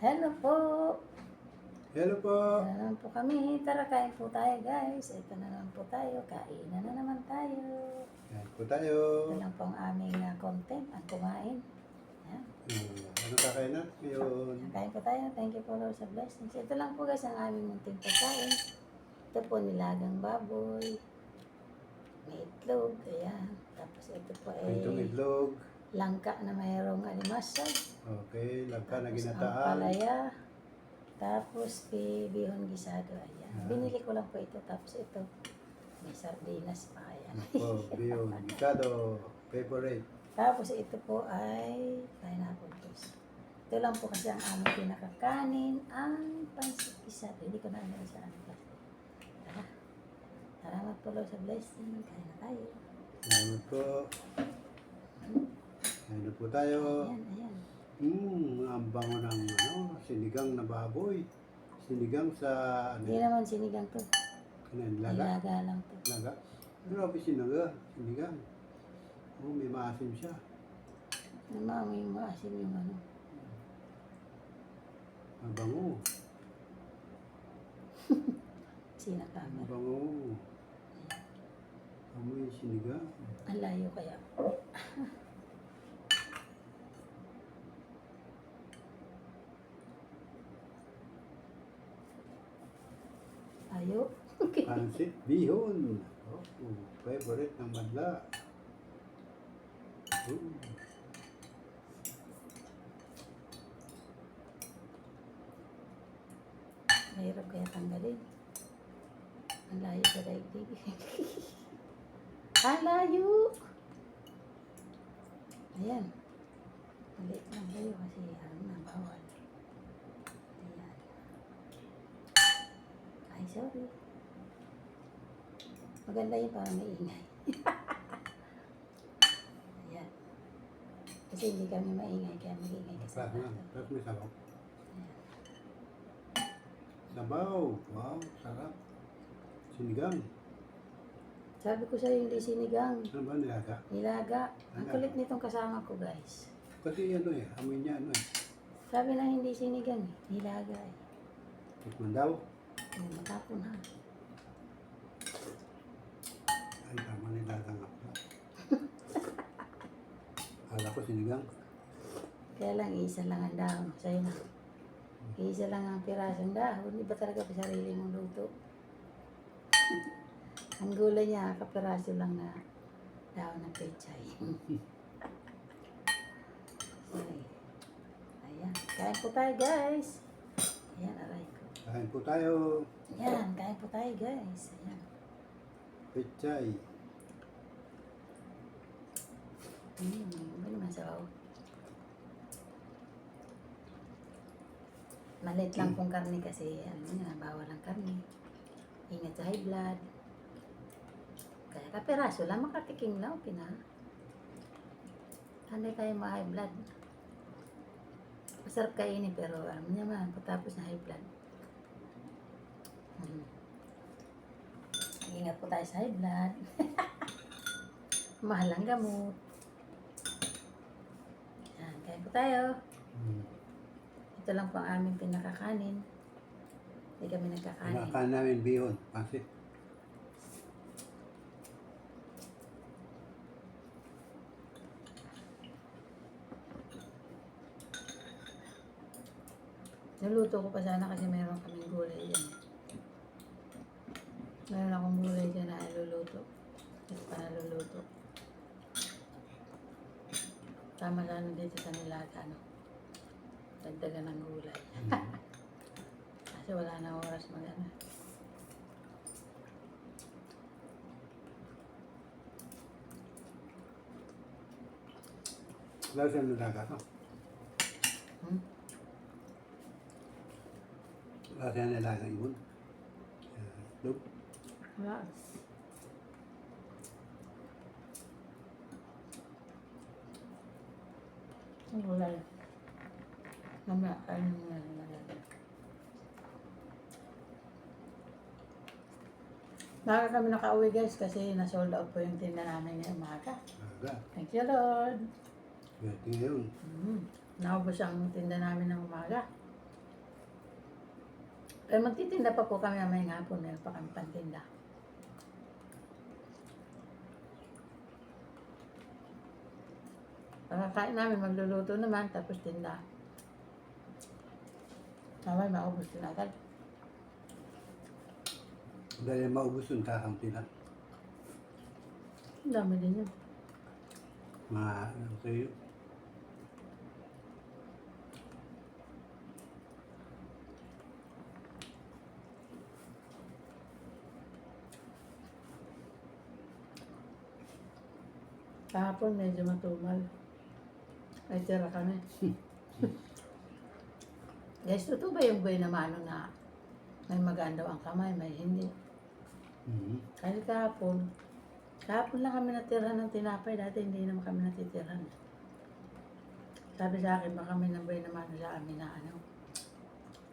Hello po. Hello po. Na naman po kami. Tara, kain po tayo guys. Ito na naman po tayo. Kainan na naman tayo. Yan po tayo. Ito lang po ang aming content. Ang kumain. Yan. Ano kakain na ngayon? Kain po tayo. Thank you po Lord sa blessings. Ito lang po guys ang aming munting pagkain. Ito po nilagang baboy. May itlog. Ayan. Tapos ito po ay Itong itlog. langka na mayroong alimasag. Okay, langka na Tapos ang ginataan. palaya. Tapos bihon gisado. Ayan. Yan. Binili ko lang po ito. Tapos ito, may sardinas pa. Ayan. Oh, bihon, gitado, favorite. Tapos ito po ay pineapple toast. Ito lang po kasi ang aming pinakakanin, ang pansit gisado. Hindi ko na ano sa ano plastic. Tara. Salamat po Lord sa blessing. Kain na tayo. Salamat po. Ano po tayo? Ayan, ayan. Ang bango ng sinigang na baboy. Sinigang sa Hindi naman sinigang to. laga. Nilaga lang to. Laga. Grabe sinigang. Oh, may maasim siya. May maasim yung ano. Ang bango. Sinakama. Ang bango. Amoy sinigang. Ang layo kaya. Ayo. Pansit bihon. Oh, favorite ng madla. Mahirap kaya tanggalin. Ang layo sa daigdig. Ang layo! Ayan. Maliit lang kayo kasi ano na, bawal. Ayan. Ay, sorry. Maganda yun para may ingay. Ayan. Kasi hindi kami maingay, kaya mag-ingay kasi. Sarap na. Sarap may sabaw. Ayan. Sabaw. Wow, sarap. Sinigang. Sabi ko sa'yo, hindi sinigang. Ano ba nilaga? Nilaga. Ang kulit nitong kasama ko, guys. Kasi amoy niya Sabi na hindi sinigang eh. Nilaga eh. Tikman daw. Oh, matapon ha. Ay, tama nilaga nga pala. Akala ko sinigang. Kaya lang, isa lang ang dahon. Sa'yo na. Isa lang ang pirasong dahon. Di ba talaga pa sarili mong luto? Ang gulay niya, kapiraso lang na dahon ng pechay. Sorry. Ayan. Kain po tayo, guys. Ayan, aray ko. Kain po tayo. Ayan, kain po tayo, guys. Ayan. Pechay. Ano naman sabaw? Malit lang pong karne kasi, ano nga, bawal ang karne. Ingat sa high blood. Kaya kapiraso lang, makatikim lang, okay na. Hindi kayo ma-high blood. Masarap kainin, pero alam niya man, patapos na high blood. Ingat po tayo sa high blood. Mahal ang gamot. Yan, kain po tayo. Ito lang po ang aming pinakakanin. Hindi kami nagkakanin. Kinakain namin bihon. Pansit. Naluto ko pa sana kasi meron kaming gulay dyan. Meron akong gulay dyan na iluluto. Ito pa naluluto. Tama sana dito sa nilaga, no? Dagdagan ng gulay. Kasi wala na oras mag-ano. Lasa ng nilaga to. Lasa ng nilaga ibon. Look. Wala. Ang gulay. Mamaya, ano nga nalagay. Baka kami nakauwi guys kasi na-sold out po yung tinda namin ngayong umaga. Aga. Thank you Lord. Swerte ngayon. Naubos ang tinda namin ng umaga. Pero magtitinda pa po kami mamayang hapon. Meron pa kami pantinda. Pagkakain namin, magluluto naman, tapos tinda. Naway, maubos din agad. Dahil maubos yung kakampi lang. Ang dami din yun. Ano sa'yo? Kahapon, medyo matumal. Ay, tira kami. Guys, totoo ba yung buhay na mano na may magaan daw ang kamay, may hindi? Mhm. Kasi kahapon lang kami natirahan ng tinapay. Dati hindi naman kami natitirahan. Sabi sa akin, baka may nambay naman sa amin na ano.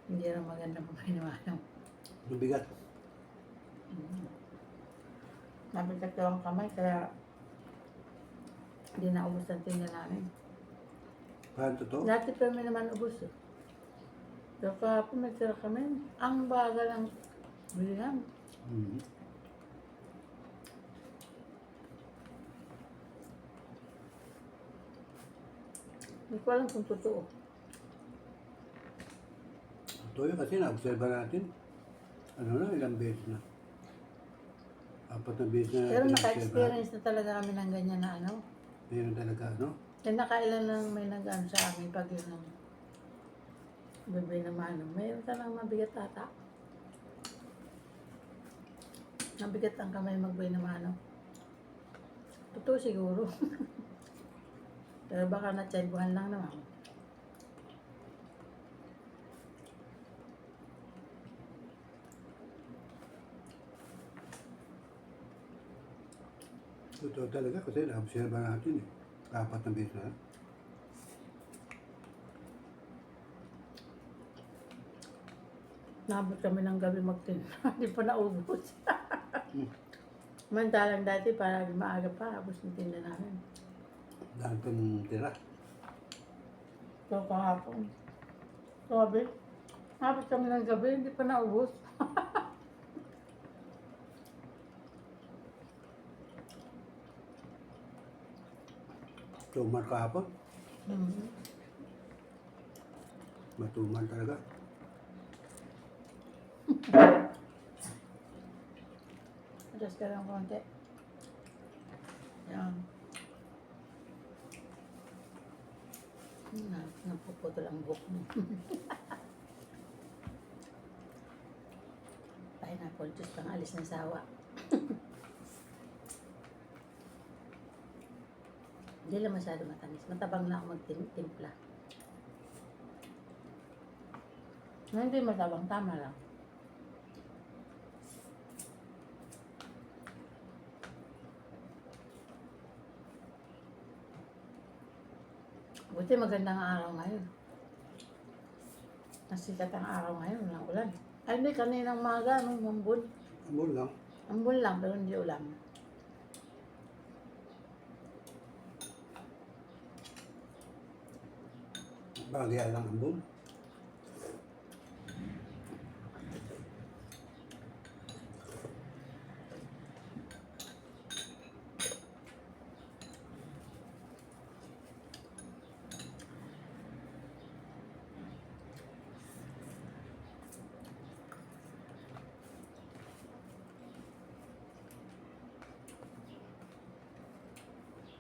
Hindi rin maganda buhay na mano. Mabigat. Nabigat daw ang kamay, kaya hindi na ubos ang tinda namin. Paano totoo? Dati pa may naman ubos. Pero kahapon nagtira kami. Ang bagal ang bilihan. Mhm. Hindi ko alam kung totoo. Totoo yun kasi na-observe natin. Ano na, ilang beses na. 4 na beses na Pero natin naka-experience na talaga kami ng ganyan na ano. Mayroon talaga, ano? Kaya nakailan lang may nag-ano sa amin pag yun ang bebe na mano. Mayroon talagang mabigat ata. Mabigat ang kamay magbay na mano. Totoo siguro. Pero baka natsyempuhan lang naman. Totoo talaga kasi na-observe natin eh. 4 na beses na. Nabot kami ng gabi magtinda. Hindi pa naubos. Hmm. Mantalang dati para maaga pa. Tapos yung tinda namin. Dahil pang tira. So kahapon. Sabi, nabot kami ng gabi. Hindi pa naubos. Tumal kahapon. Mm-hmm. Matumal talaga. Adjust ka lang konti. Yan. Napuputol ang buhok mo. Pineapple juice pang alis ng sawa. Hindi lang masyado matamis. Matabang na ako magtimpla. Hindi matabang, tama lang. Buti magandang araw ngayon. Nasikat ang araw ngayon, walang ulan. Ay hindi, kaninang maga, mambun. Amol lang. Ambon lang, pero hindi ulan. Bagay lang ambon.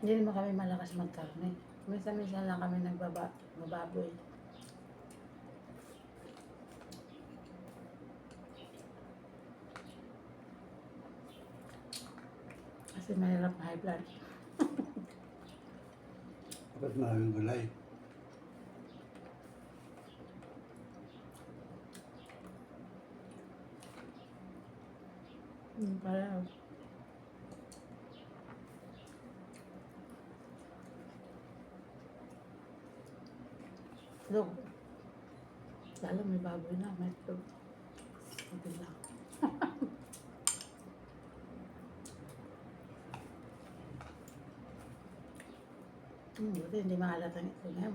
Hindi naman kami malakas magkarne. Minsan-minsan lang kami magbababoy. Kasi mahirap na high blood. Dapat maraming gulay. Parang log. Lalo may baboy na, may log. Ito lang. Buti hindi mahalatang ito ngayon.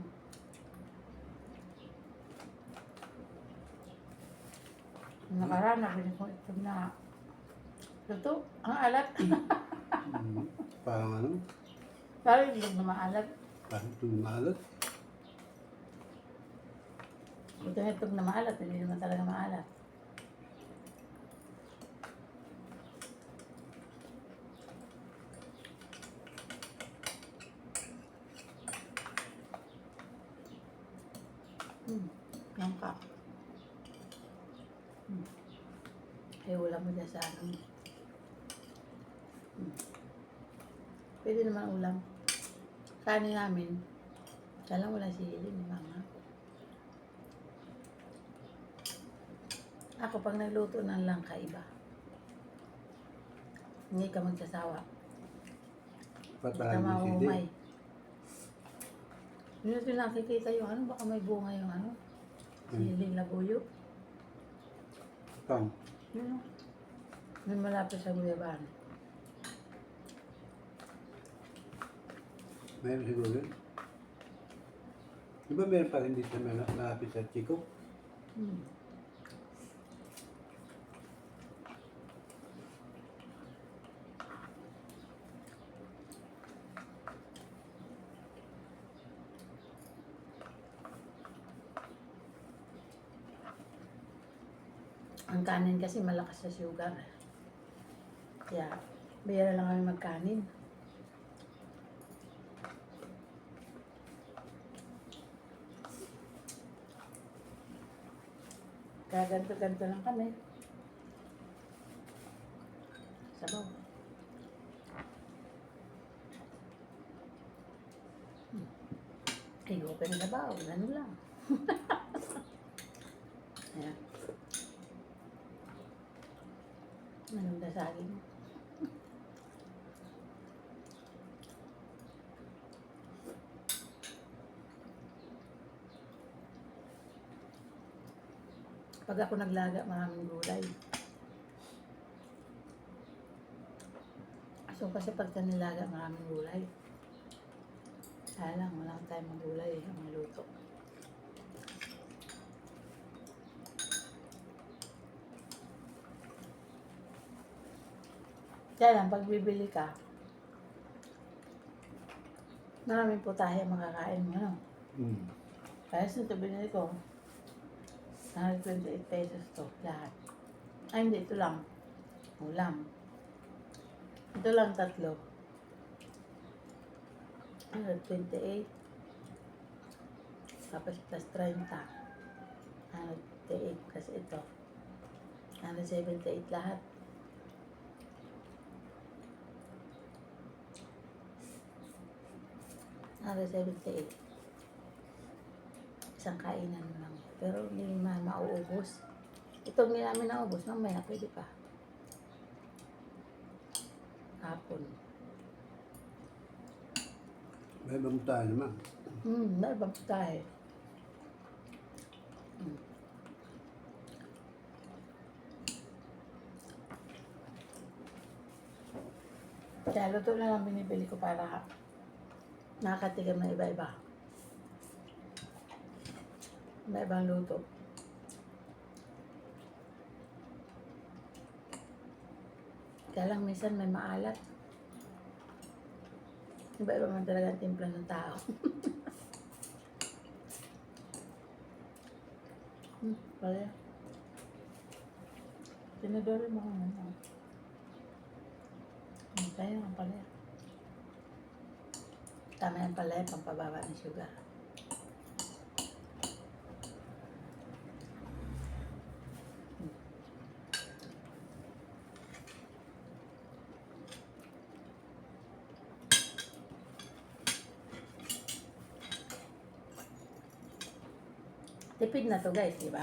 Nakaraan, nabili ko ito na luto. Ang alat. Parang ano, Parang hindi na maalat. parang tumalat. Ito na itog na maalat. Hindi naman talaga maalat. Langka. Ay, ulam mo dyan sa ano. Pwede naman ulam. Kanin namin. Kaya lang wala sili ni mama. Ako pag nagluto ng langka, iba. Hindi ka magsasawa. Hindi ka Patahan ng sili. mahumay. Yun yung nakikita yung ano, baka may bunga yung ano. Siling labuyo. Pang. Yun o. May malapit sa guyaban. Mayroon siguro yun. Di ba meron pa rin dito na malapit sa Chico? Ang kanin kasi malakas sa sugar. Kaya, bihira lang kami magkanin. Kaya ganito-ganito lang kami. Sabaw. Ay, open na sabaw. Ganun lang. Ayan. Maganda sa akin. Pag ako naglaga, maraming gulay. So kasi pag nilaga, maraming gulay. Kaya lang, walang tayong magulay ang maluto. Kaya lang, pag bibili ka, maraming putahe ang makakain mo, ano? Kaya ito binili ko, 128 pesos to, lahat. Ay, hindi, ito lang. Ulam. Ito lang tatlo. 128. Tapos plus 30. 128 kasi ito. 178 lahat. Ano 78. Isang kainan mo lang. Pero hindi naman mauubos. Ito hindi namin naubos. Mamaya pwede pa. Hapon. May ibang tayo naman. Nalabang tayo. Kaya luto na lang binibili ko para nakakatikim na iba-iba. Iba-ibang luto. Kaya lang minsan may maalat. Iba-iba man talaga ang timpla ng tao. Pala. Tinadori mo kung ano. Tayo ang pala. Tama yan pala yung pampababa ng sugar. Tipid na to guys, di ba?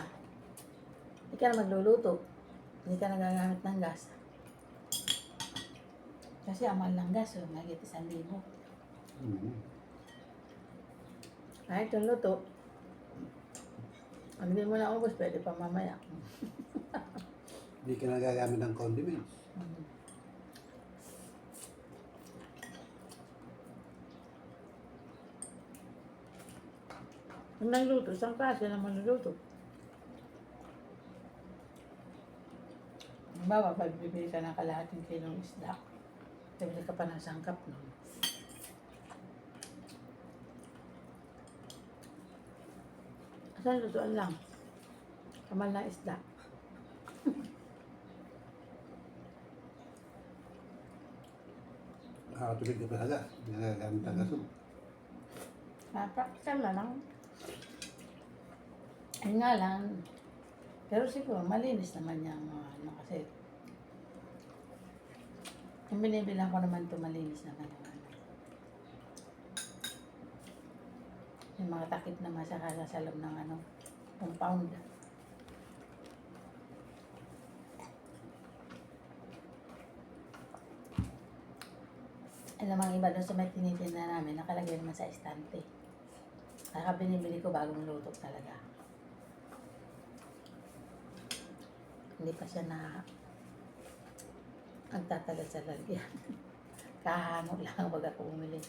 Hindi ka na magluluto. Hindi ka nagagamit ng gas. Kasi ang mahal ng gas, mahigit 1,000. Kahit yung luto, ang hindi mo na ubos, pwede pa mamaya. Hindi ka nagagamit ng condiments. Kung nagluto, isang klase naman nagluto. Halimbawa, pag bibili ka ng kalahating kilong isda, bibili ka pa ng sangkap, no? Asan lutuan lang? Kamal na isda. Nakakatulog ka talaga. Nagagamit ang kaso. Practical na lang. Ayun nga lang. Pero siguro, malinis naman yung mga ano kasi. Yung binibilang ko naman ito, malinis naman yung ano. Yung mga takip na masakala sa loob ng ano, compound. Alam ang iba doon sa may tinitinda namin, nakalagay naman sa estante. Kaya binibili ko bagong luto talaga. Hindi pa siya na ang tatagal sa lalagyan. Kahano lang wag ako bumili.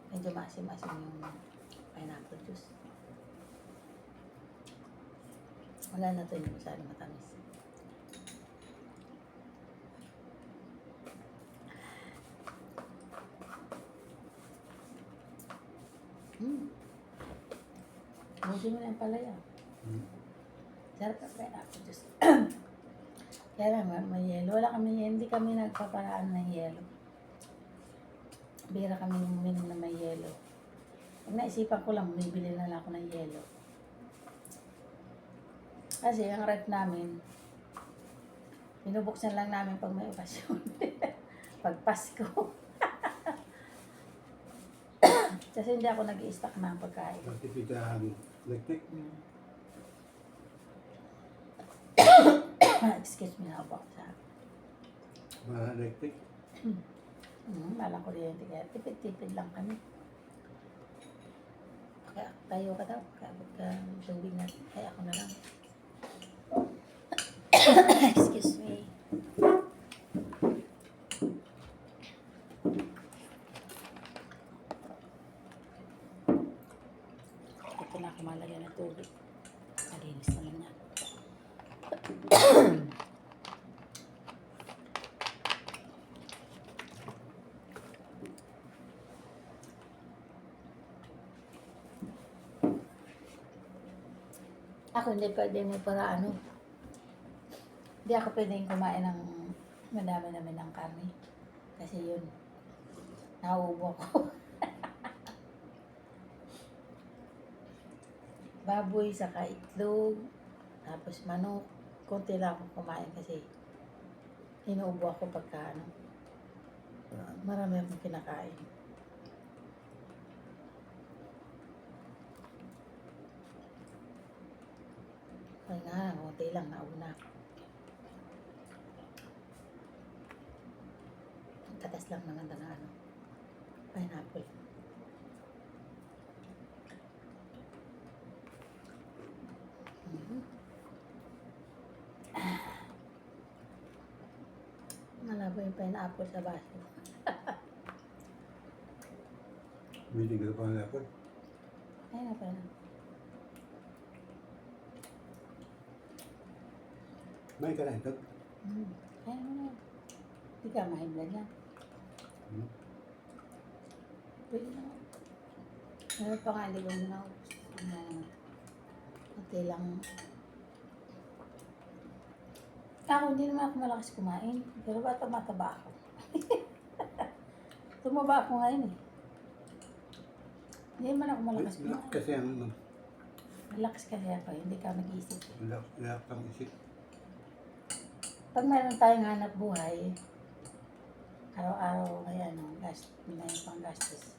Medyo maasim-asim yung pineapple juice. Wala na ito yung masyadong matamis. Busin mo na yung palaya. Sarap na pineapple juice. Kaya lang, may yelo. Wala kami, hindi kami nagpaparaan ng yelo. Bira kami uminom na may yelo. Pag naisipan ko lang, bumibili na lang ako ng yelo. Kasi ang ref namin, binubuksan lang namin pag may okasyon. Pag Pasko. Kasi hindi ako nag-i-stock ng pagkain. Matipid ang electric. Excuse me na po. Mga electric. Malang kuryente kaya tipid-tipid lang kami. Kaya tayo ka daw. Kaya pagka tubig natin. Kaya ako na lang. Excuse me. Ito na ako malagyan ng tubig. Malinis naman yan. Ako hindi pwede may para ano. Hindi ako pwedeng kumain ng madami namin ng karne. Kasi yun, nauubo ko. Baboy, saka itlog, tapos manok. Konti lang ako kumain kasi inuubo ako pagka ano. Marami akong kinakain. Kaya nga, konti lang, nauna ako. Katas lang naman na ano, pineapple. Malabo yung pineapple sa baso. Meeting ka pa ng apple. Ayun na pala. May ka na ito. Ayun na. Hindi ka mahimla niya. Pwede na. Meron pa nga, hindi ko na konti lang. Ako, hindi naman ako malakas kumain. Pero ba't mataba ako? Tumaba ako ngayon eh. Hindi naman ako malakas kumain. Kasi ang Malakas kasi ako, hindi ka nag-iisip eh. lahat ang isip. Pag meron tayong hanap buhay, araw-araw may pang gastos,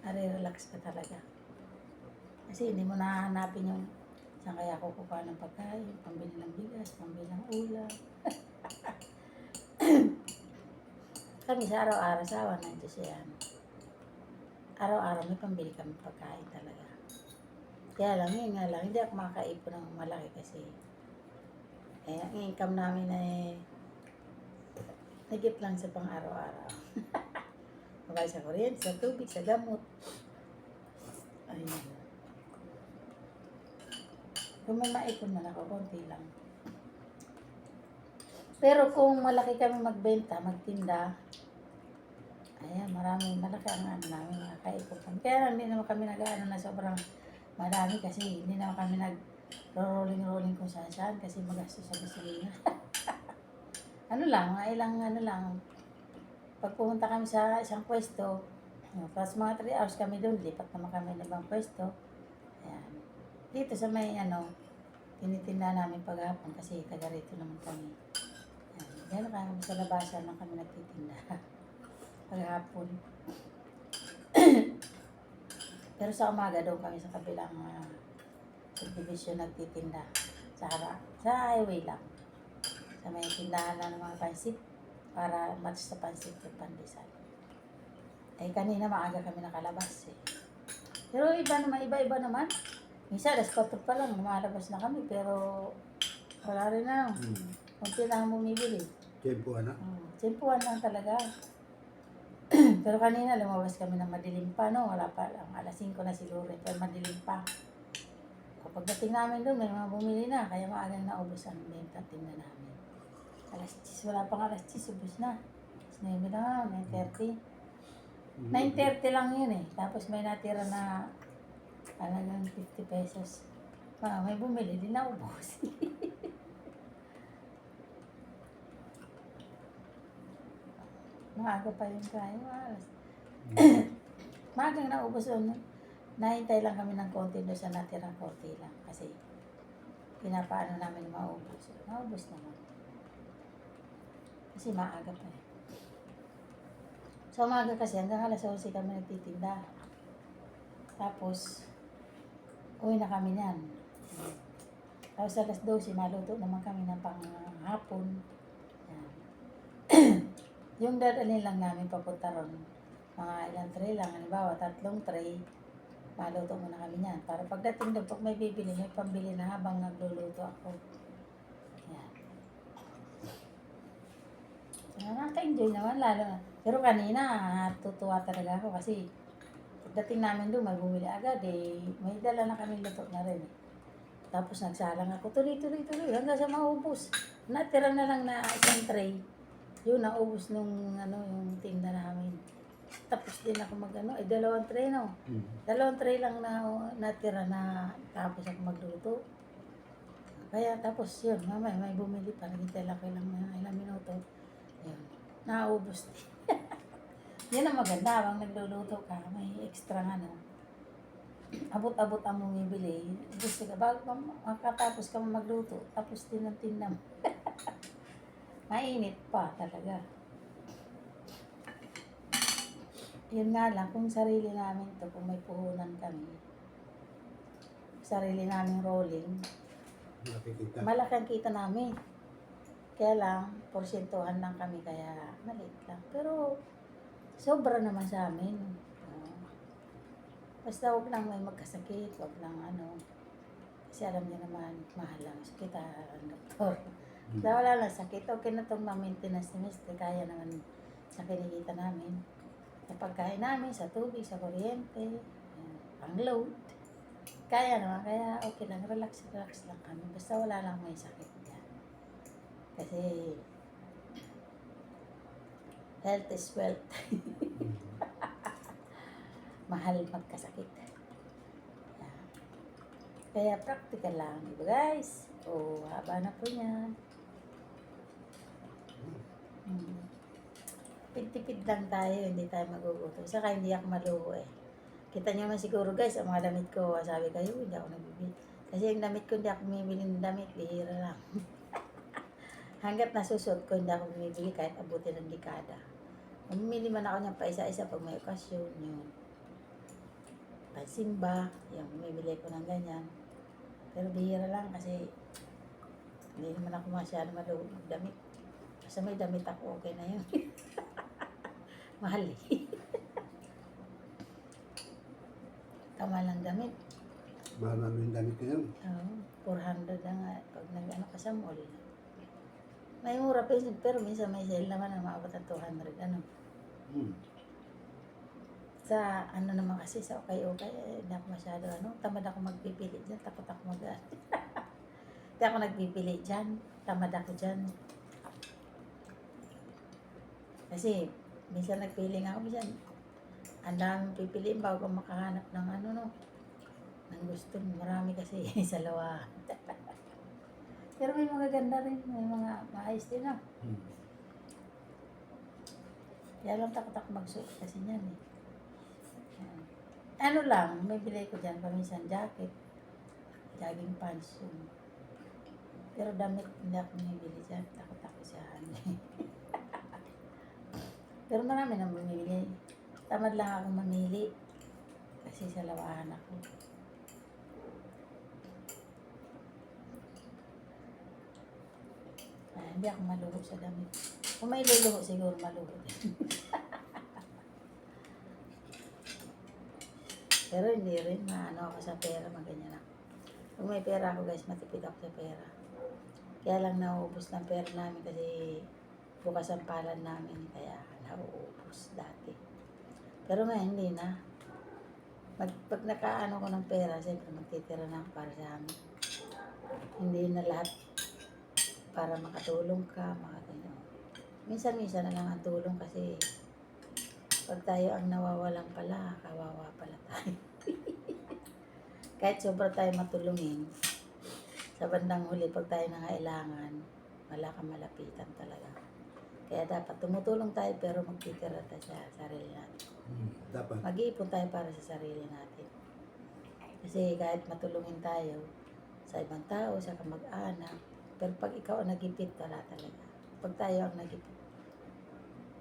nare-relax ka talaga. Kasi hindi mo nahanapin yung saan kaya ako kukuha ng pagkain, pambili ng bigas, pambili ng ulam. Kami sa araw-araw, sawa na ito siya. Araw-araw may pambili kami pagkain talaga. Kaya lang, yun nga lang, hindi ako makakaipon ng malaki kasi ang income namin ay nagip lang sa pang araw-araw. Mabay sa kuryente, sa tubig, sa gamot. Ayun. Kung may maipon man ako, konti lang. Pero kung malaki kami magbenta, magtinda, ayan, malaki ang ano namin, mga kaipon. Kaya lang, hindi naman kami nag-ano na sobrang marami kasi hindi naman kami nag-rolling kung saan kasi magastos sa gasolina. Ano lang, mga ilang ano lang, pag pumunta kami sa isang pwesto, tapos mga 3 hours kami doon, lipat naman kami ng ibang pwesto. Ayan. Dito sa may ano, tinitinda namin paghapon kasi taga rito naman kami. Ayan. Gano'n kami sa labasan lang kami nagtitinda paghapon. Pero sa umaga doon kami sa kabilang subdivision nagtitinda sa harap, sa highway lang. Sa may tindahan lang ng mga pansit para match sa pansit yung pandesal. Eh kanina maaga kami nakalabas eh. Pero iba-iba naman. Minsan alas 4 pa lang lumalabas na kami pero wala rin na. Kunti lang ang bumibili. Tempo na. Tsempuhan lang talaga. Pero kanina lumabas kami ng madilim pa, no? Wala pa lang. Alas 5 na siguro, pero madilim pa. Kapag dating namin doon, may mga bumili na. Kaya maagang naubos ang benta tingnan namin. Alas 10, wala pang alas 10, ubos na. Alas 9 na, 9:30. 9:30 lang yun eh. Tapos may natira na talagang 50 pesos. May bumili, di naubos. Maaga pa yun kayo, alas. Maagang naubos yun. Nahintay lang kami ng konti doon sa natirang konti lang. Kasi pinapaano namin maubos. Naubos naman. Kasi maaga pa eh. Sa umaga kasi hanggang alas 11 kami nagtitinda. Tapos, uwi na kami niyan. Tapos alas 12, maluto naman kami ng panghapon. Yan. Yung dadalhin lang namin papunta ron, mga ilang tray lang, halimbawa 3 tray, maluto muna kami niyan. Para pagdating doon, pag may bibili, may pambili na habang nagluluto ako. Yan. Nakaka-enjoy naman, lalo na. Pero kanina, tutuwa talaga ako kasi pagdating namin doon, may bumili agad eh. May dala na kami luto na rin eh. Tapos nagsalang ako, tuloy hanggang sa maubos. Natira na lang na isang tray. Yun, naubos nung yung tinda namin. Tapos din ako mag-ano, 2 tray no. 2 tray lang na natira na tapos ako magluto. Kaya tapos yun, mamaya may bumili pa, nagintay lang ilang minuto. Yun, naubos din. Yan ang maganda, habang nagluluto ka, may extra abot-abot ang bumibili. Gusto ka, bago makatapos ka magluto, tapos din ang tinda mo. Mainit pa talaga. Yun nga lang, kung sarili namin to, kung may puhunan kami, sarili namin rolling, malaki ang kita namin. Kaya lang, porsentuhan lang kami, kaya maliit lang. Pero, sobra naman sa amin. Basta huwag lang may magkasakit, huwag lang kasi alam niyo naman, mahal lang sakit ang doktor. Dahil wala lang sakit, okay na itong ma-maintenance ni Mr. Kaya naman sa kinikita namin. Sa pagkain namin, sa tubig, sa kuryente, pang-load. Kaya naman, kaya okay lang, relax lang kami. Basta wala lang may sakit yan. Kasi, health is wealth. Mahal magkasakit. Kaya practical lang, diba guys? Haba na po yan. Tipid lang tayo, hindi tayo magugutom. Saka hindi ako maluho eh. Kita nyo man siguro guys, ang mga damit ko, sabi kayo, hindi ako nabibili. Kasi yung damit ko, hindi ako bumibili ng damit, bihira lang. Hanggat nasusot ko, hindi ako bumibili kahit abutin ng dekada. Bumili man ako niyang pa isa-isa pag may okasyon, yun. Pansimba, yung bumibili ko ng ganyan. Pero bihira lang kasi hindi naman ako masyado maluho ng damit. Basta may damit ako, okay na yun. Mahal eh. Tama lang damit. Mahal namin yung damit ngayon. Oo, 400 na nga pag ka sa mall. May mura pa yun, pero minsan may sale naman na maabot ng 200, Sa naman kasi, sa okay, hindi ako masyado, tamad ako magpipili dyan, takot ako Hindi ako nagpipili dyan. Tamad ako dyan. Kasi, minsan nagpili nga ako, minsan, ang daming pipiliin bago ka makahanap ng ano, no, ng gusto mo. Marami kasi sa lawa. Pero may mga ganda rin, may mga maayos din, no. Hmm. Kaya lang takot ako magsuot kasi niyan eh. Yan. Ano lang, may bilay ko dyan, paminsan jacket, jogging pants yun. Pero damit, hindi ako bumibili dyan. Takot ako sa ano eh. Pero marami nang bumibili. Tamad lang ako mamili. Kasi sa lawahan ako. Hindi ako maluho sa damit. Kung may luluho, siguro maluho din. Pero hindi rin, maano ako sa pera, maganyan ako. Kung may pera ako guys, matipid ako sa pera. Kaya lang nauubos ng pera namin kasi bukas ang palad namin, kaya nauubos dati. Pero ngayon hindi na. Pag nakaano ko ng pera, siyempre magtitira na ako para sa amin. Hindi na lahat para makatulong ka, makaganyan. Minsan-minsan na lang ang tulong kasi pag tayo ang nawawalan pala, kawawa pala tayo. Kahit sobra tayo matulungin, sa bandang huli, pag tayo nangailangan, wala kang malapitan talaga. Kaya dapat tumutulong tayo pero magtitira tayo sa sarili natin. Dapat. Mag-iipon tayo para sa sarili natin. Kasi kahit matulungin tayo sa ibang tao, sa kamag-anak, pero pag ikaw ang nagipit, wala talaga. Pag tayo ang nagipit,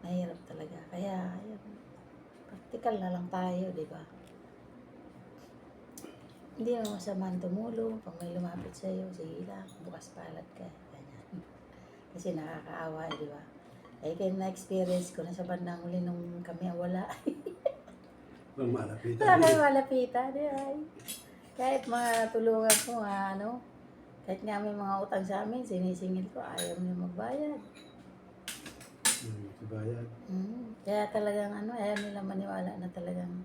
mahirap talaga. Kaya, ayun, practical na lang tayo, di ba? Hindi naman masamang tumulong. Pag may lumapit sa'yo, sige lang, bukas palad ka. Ganyan. Kasi nakakaawa, di ba? Eh, kaya na-experience ko na sa bandang huli nung kami wala. Ang malapitan. Wala kayo malapitan, di ay. Kahit mga tulungan ko, ano, kahit nga may mga utang sa amin, sinisingil ko, ayaw niyo magbayad. Bayad. Kaya talagang ano, ayaw nila maniwala na talagang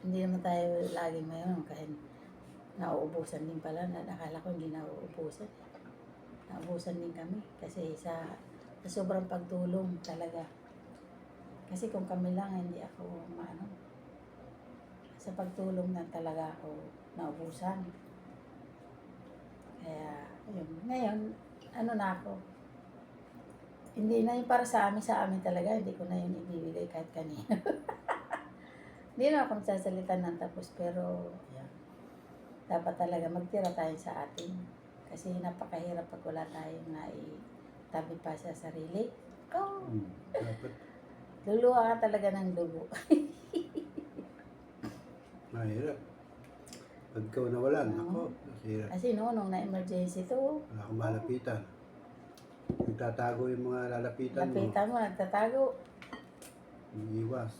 hindi naman tayo laging mayroon kahit nauubusan din pala. Nakala ko hindi nauubusan. Nauubusan din kami kasi sa sobrang pagtulong talaga. Kasi kung kami lang, hindi ako maano. Sa pagtulong na talaga ako naubusan. Kaya, yun. Ngayon, ano na ako, hindi na yung para sa amin talaga, hindi ko na yun ibibigay kahit kanina. Hindi na ako magsasalita ng tapos, pero yan. Dapat talaga magtira tayo sa atin. Kasi napakahirap pag wala tayong naitabi pa sa sarili. Oh, Dapat. luluha ka talaga ng dugo. Mahirap. Pag ikaw nawalan, Oo. ako, mahirap. Kasi nung na-emergency to, Wala akong malapitan. Nagtatago yung mga lalapitan mo. lapitan mo, nagtatago. Iiwas.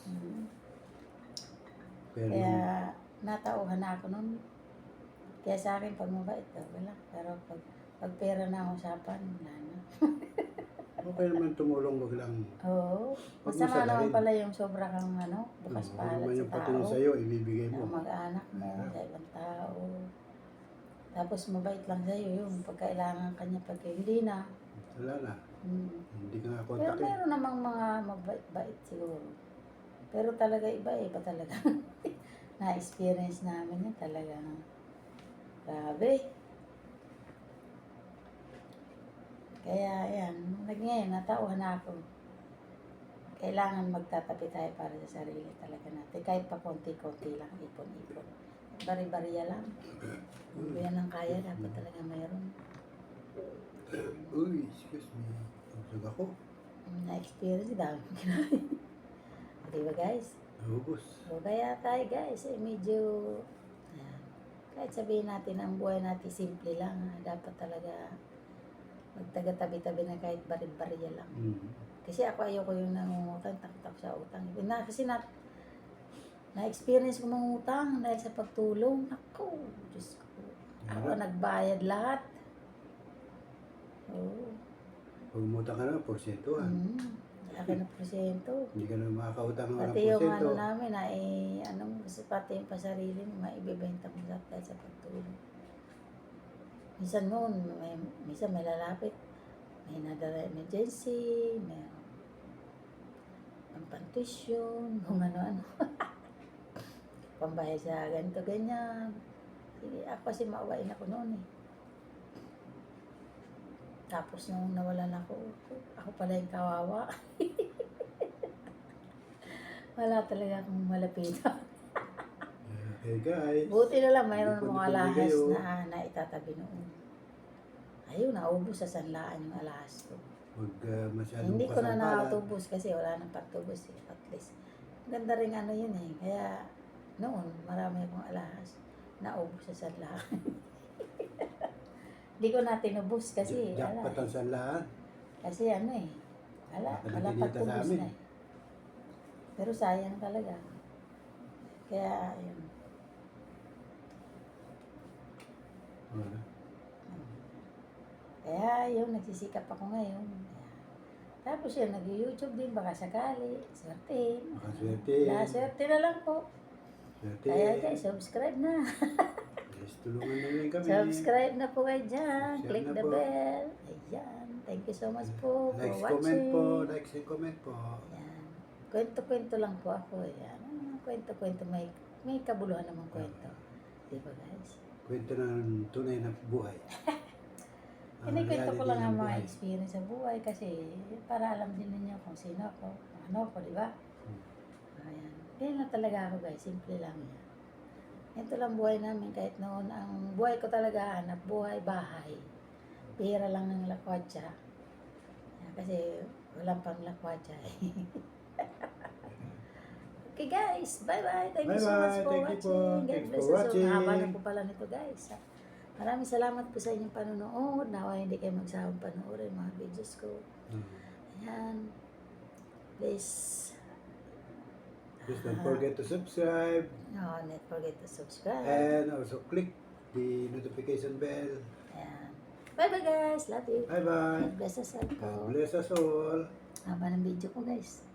Pero Kaya natauhan na ako nun. Kaya sa akin, pag mabait, wala. Pero pag pera na ang usapan, wala na. okay naman tumulong, wag lang. Oo. Huwag mo Masama naman salahin. pala yung sobra kang bukas Huwag palad naman sa yung patulong tao. sa'yo, ibibigay Sa mo. mag-anak mo, sa ibang tao. Tapos mabait lang sa'yo yung pagkailangan kanya pag hindi na. Wala na. Hindi ka nga Pero kontakin. meron namang mga mabait-bait siguro. Pero talaga iba talaga. Na-experience namin yan talaga. Grabe. Kaya yan, ngayon natauhan na ako. Kailangan magtatabi tayo para sa sarili talaga natin. Kahit pa konti-konti lang, ipon-ipon. Bari-bariya lang. Kung yan ang kaya, dapat talaga mayroon. Uy, excuse me. Busog ako. Na-experience, dami ko kinain. Diba guys? Naubos. So, kaya tayo guys, medyo, ayan, kahit sabihin natin ang buhay natin simple lang, dapat talaga magtaga-tabi-tabi na kahit bari-bariya lang. Kasi ako ayoko yung nangungutang, takot ako sa utang. Kasi na-experience ko mangutang dahil sa pagtulong. Ako, Diyos ko. Ako nagbayad lahat. Oo. Pag umuta ka na, porsyento Akin na porsyento. Hindi ka na makakautang ng Pati yung porsyento. namin, kasi pati yung pasarili mo, maibibenta mo lahat dahil sa pagtulong. Minsan noon, minsan may lalapit. May nadala emergency, may pang-tuition, kung ano-ano. Pambayad sa ganito, ganyan. Sige, ako kasi maawain ako noon eh. Tapos nung nawalan ako pala yung kawawa. Wala talaga akong malapitan. Okay guys. Buti na lang mayroon Ipon-ipon mga din alahas kayo. na itatabi noon. Ayun, naubos sa sanlaan yung alahas ko. Huwag masyadong Hindi ko na kasampalan. nakatubos kasi wala nang patubos eh. At least, ganda rin ano yun eh. Kaya noon, marami akong alahas. Naubos sa sanlaan. Hindi ko na tinubos kasi Jackpot ang sanlahan. Kasi ano eh. Wala Nakinita sa patubos amin. na eh. Pero sayang talaga. Kaya yun. Wala. Kaya yun, nagsisikap ako ngayon. Tapos yun, nag-YouTube din, baka sakali. Swerte. Makaswerte. Swerte na lang po. Swerte. Kaya guys, subscribe na. Yes, tulungan namin kami. Subscribe na po kayo dyan. Share Click na the po. bell. Ayan. Thank you so much po for Likes, watching. comment po. Likes and comment po. Ayan. Kwento-kwento lang po ako. Ayan. Kwento-kwento. May kabuluhan namang kwento. Di ba guys? Kwento ng tunay na buhay. Kinikwento ko reality lang ang ng mga buhay. experience sa buhay kasi para alam din ninyo kung sino ako, kung ano ako, di ba? Ayan. Ganyan lang talaga ako guys, simple lang yan. Ito lang buhay namin kahit noon. Ang buhay ko talaga, hanap buhay, bahay. Pira lang ng lakwatsa. Ayan, kasi walang pang lakwatsa eh. Okay guys, bye-bye. Thank you so much Bye-bye. for Thank you po. watching. God Thanks bless for us all. watching. Mahaba na po pala nito guys. Maraming salamat po sa inyong panonood. Nawa hindi kayo magsawang panoorin mga videos ko. Ayan. Please. Please don't forget to subscribe No, not forget to subscribe. and also click the notification bell. Ayan. Bye-bye guys. Love you. Bye-bye. God bless us all po. God bless us all. Haba ng video ko guys.